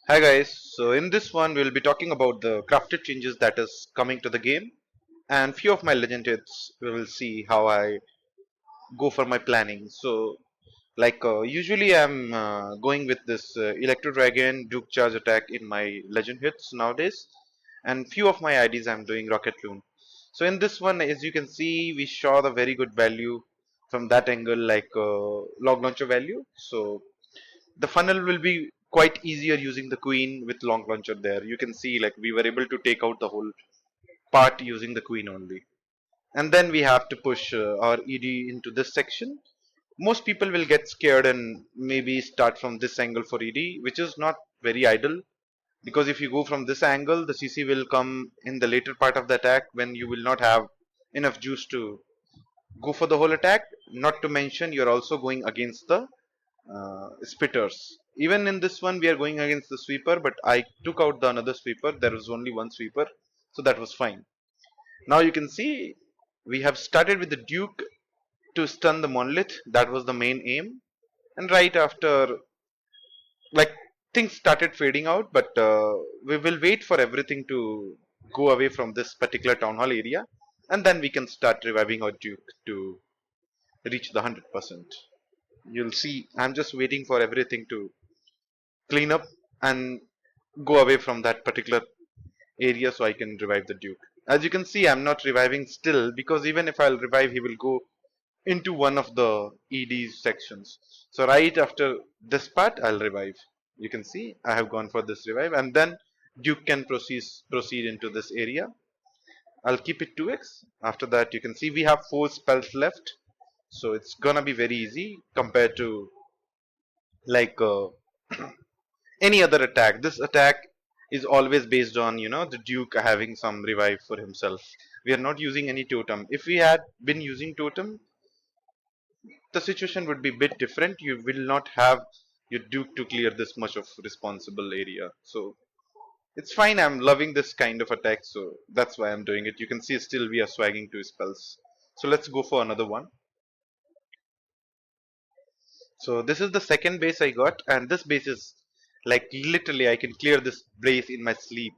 Hi guys, so in this one we'll be talking about the crafted changes that is coming to the game and few of my legend hits we will see how I go for my planning. So usually I'm going with this Electro Dragon Duke Charge attack in my legend hits nowadays and few of my IDs I'm doing Rocket Loon. So in this one as you can see we saw the very good value from that angle log launcher value. So the funnel will be quite easier using the queen with long launcher there. You can see like we were able to take out the whole part using the queen only. And then we have to push our ED into this section. Most people will get scared and maybe start from this angle for ED, which is not very ideal because if you go from this angle, the CC will come in the later part of the attack when you will not have enough juice to go for the whole attack. Not to mention, you're also going against the spitters. Even in this one, we are going against the sweeper, but I took out the another sweeper. There was only one sweeper, so that was fine. Now you can see we have started with the Duke to stun the monolith. That was the main aim. And right after, like things started fading out, but we will wait for everything to go away from this particular town hall area, and then we can start reviving our Duke to reach the 100%. You'll see, I'm just waiting for everything to clean up and go away from that particular area so I can revive the Duke. As you can see, I'm not reviving still because even if I'll revive, he will go into one of the ED sections. So right after this part, I'll revive. You can see I have gone for this revive, and then Duke can proceed into this area. I'll keep it 2x. After that, you can see we have 4 spells left, so it's gonna be very easy compared to like any other attack. This attack is always based on the Duke having some revive for himself. We are not using any totem. If we had been using totem, the situation would be a bit different. You will not have your Duke to clear this much of responsible area. So it's fine. I'm loving this kind of attack, so that's why I'm doing it. You can see still we are swagging 2 spells. So let's go for another one. So this is the second base I got, and this base is like literally I can clear this base in my sleep.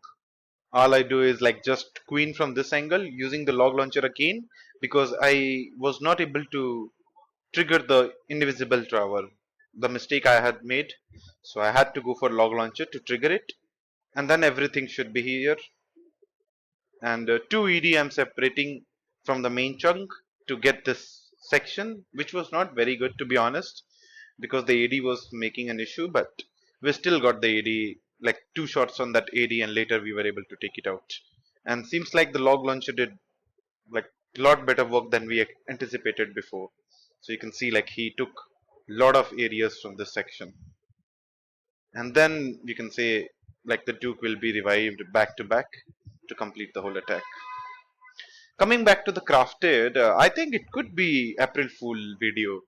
All I do is like just queen from this angle using the log launcher again because I was not able to trigger the invisible tower. The mistake I had made, so I had to go for log launcher to trigger it, and then everything should be here. And 2 ED I'm separating from the main chunk to get this section, which was not very good to be honest, because the AD was making an issue, but we still got the AD, like 2 shots on that AD, and later we were able to take it out. And seems like the log launcher did like a lot better work than we anticipated before. So you can see like he took a lot of areas from this section. And then you can say like the Duke will be revived back to back to complete the whole attack. Coming back to the crafted, I think it could be April Fool video.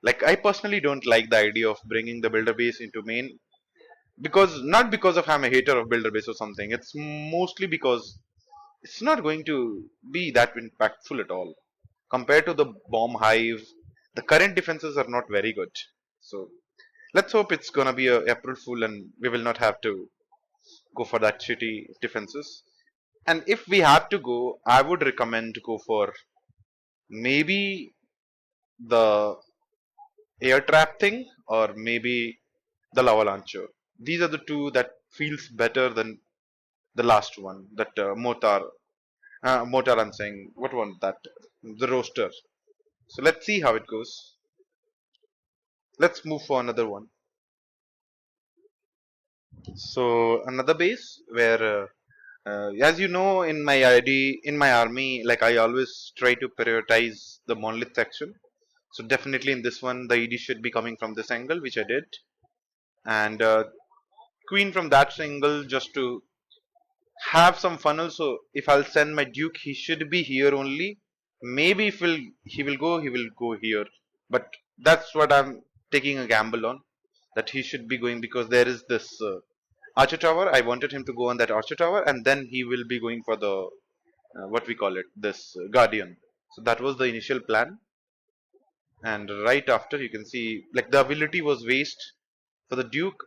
Like I personally don't like the idea of bringing the builder base into main because not because of I'm a hater of builder base or something. It's mostly because it's not going to be that impactful at all compared to the bomb hive. The current defenses are not very good. So let's hope it's gonna be a April Fool and we will not have to go for that shitty defenses. And if we have to go, I would recommend to go for maybe the air trap thing or maybe the lava launcher. These are the two that feels better than the last one. That mortar. I'm saying what one that the roaster. So let's see how it goes. Let's move for another one. So another base where, as you know, in my ID in my army, like I always try to prioritize the monolith section. So definitely in this one, the ED should be coming from this angle, which I did, and queen from that angle just to have some funnel. So if I'll send my Duke, he should be here only. Maybe if he will go here. But that's what I'm taking a gamble on. That he should be going because there is this archer tower. I wanted him to go on that archer tower, and then he will be going for the what we call it, this guardian. So that was the initial plan. And right after, you can see like the ability was waste for the Duke.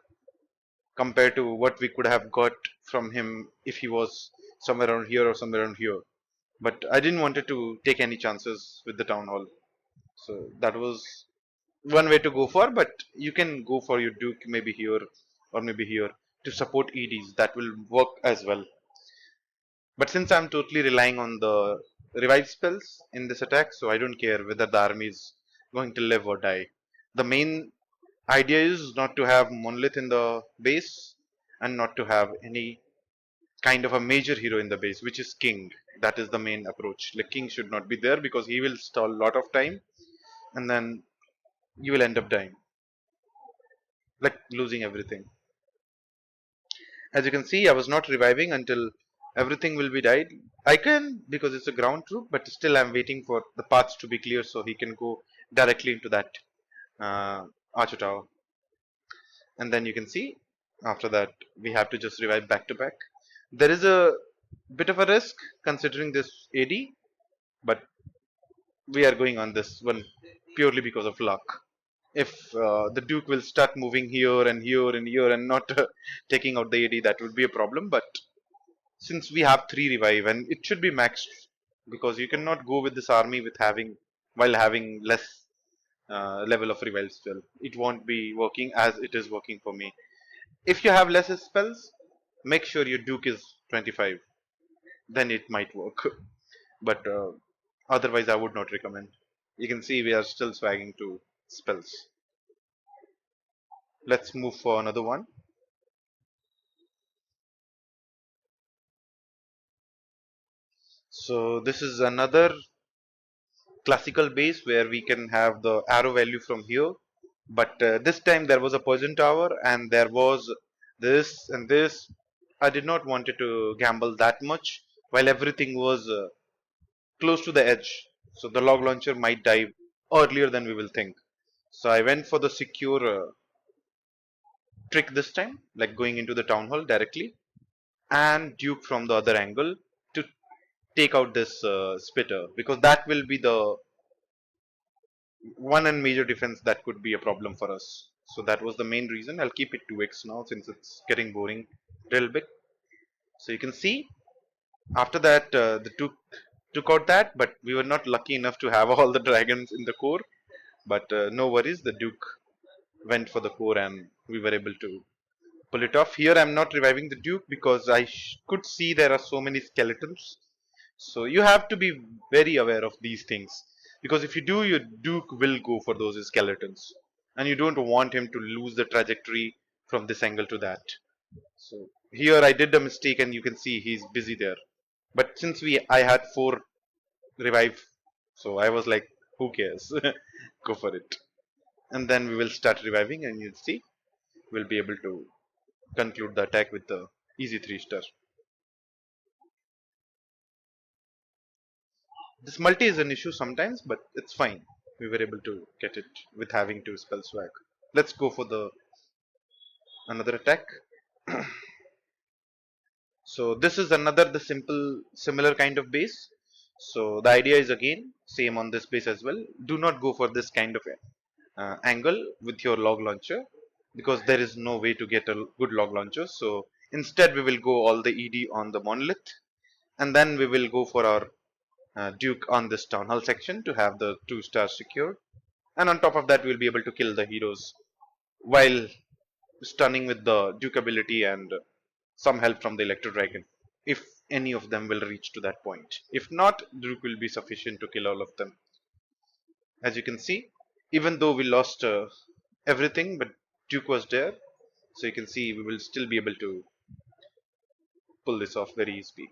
compared to what we could have got from him if he was somewhere around here or somewhere around here. But I didn't wanted to take any chances with the town hall. So that was one way to go for, but you can go for your Duke maybe here or maybe here to support EDs. That will work as well. But since I'm totally relying on the revive spells in this attack, so I don't care whether the army is going to live or die. The main idea is not to have Monolith in the base and not to have any kind of a major hero in the base, which is King. That is the main approach. Like King should not be there because he will stall a lot of time and then you will end up dying, like losing everything. As you can see, I was not reviving until everything will be died. I can because it's a ground troop, but still I'm waiting for the paths to be clear so he can go directly into that archer tower. And then you can see after that we have to just revive back to back. There is a bit of a risk considering this AD, but we are going on this one purely because of luck. If the Duke will start moving here and here and here and not taking out the AD, that would be a problem. But since we have 3 revive and it should be maxed because you cannot go with this army with having while having less level of revive spell. It won't be working as it is working for me. If you have less spells, make sure your Duke is 25. Then it might work. But otherwise, I would not recommend. You can see we are still swagging to spells. Let's move for another one. So this is another classical base where we can have the arrow value from here. But this time there was a poison tower and there was this and this. I did not wanted to gamble that much while everything was close to the edge. So the log launcher might die earlier than we will think. So I went for the secure trick this time, like going into the town hall directly and Duke from the other angle to take out this spitter because that will be the one and major defense that could be a problem for us. So that was the main reason. I'll keep it 2x now since it's getting boring a little bit. So you can see after that the Duke took out that, but we were not lucky enough to have all the dragons in the core. But no worries, the Duke went for the core and we were able to pull it off. Here I'm not reviving the Duke because I could see there are so many skeletons. So you have to be very aware of these things because if you do, your Duke will go for those skeletons, and you don't want him to lose the trajectory from this angle to that. So here I did a mistake, and you can see he's busy there. But since I had 4 revive, so I was like, who cares? Go for it. And then we will start reviving, and you'll see we'll be able to conclude the attack with the easy 3-star. This multi is an issue sometimes, but it's fine. We were able to get it with having 2 spell swag. Let's go for the another attack. So this is another the similar kind of base. So the idea is again same on this base as well. Do not go for this kind of angle with your log launcher because there is no way to get a good log launcher. So instead we will go all the ED on the monolith and then we will go for our Duke on this town hall section to have the 2 stars secured. And on top of that, we'll be able to kill the heroes while stunning with the Duke ability and some help from the Electro Dragon. If any of them will reach to that point. If not, Duke will be sufficient to kill all of them. As you can see, even though we lost everything, but Duke was there. So you can see we will still be able to pull this off very easily.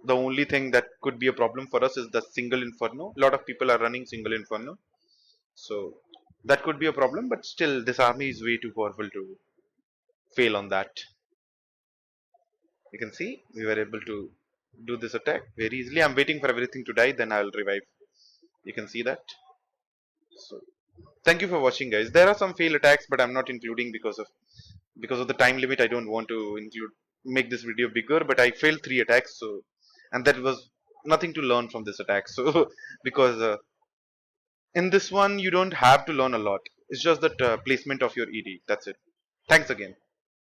The only thing that could be a problem for us is the single Inferno. A lot of people are running single Inferno. So that could be a problem, but still this army is way too powerful to fail on that. You can see we were able to do this attack very easily. I'm waiting for everything to die, then I'll revive. You can see that. So thank you for watching, guys. There are some fail attacks, but I'm not including because of the time limit. I don't want to make this video bigger, but I failed 3 attacks, so and that was nothing to learn from this attack. So because in this one you don't have to learn a lot. It's just that placement of your ED. That's it. Thanks again.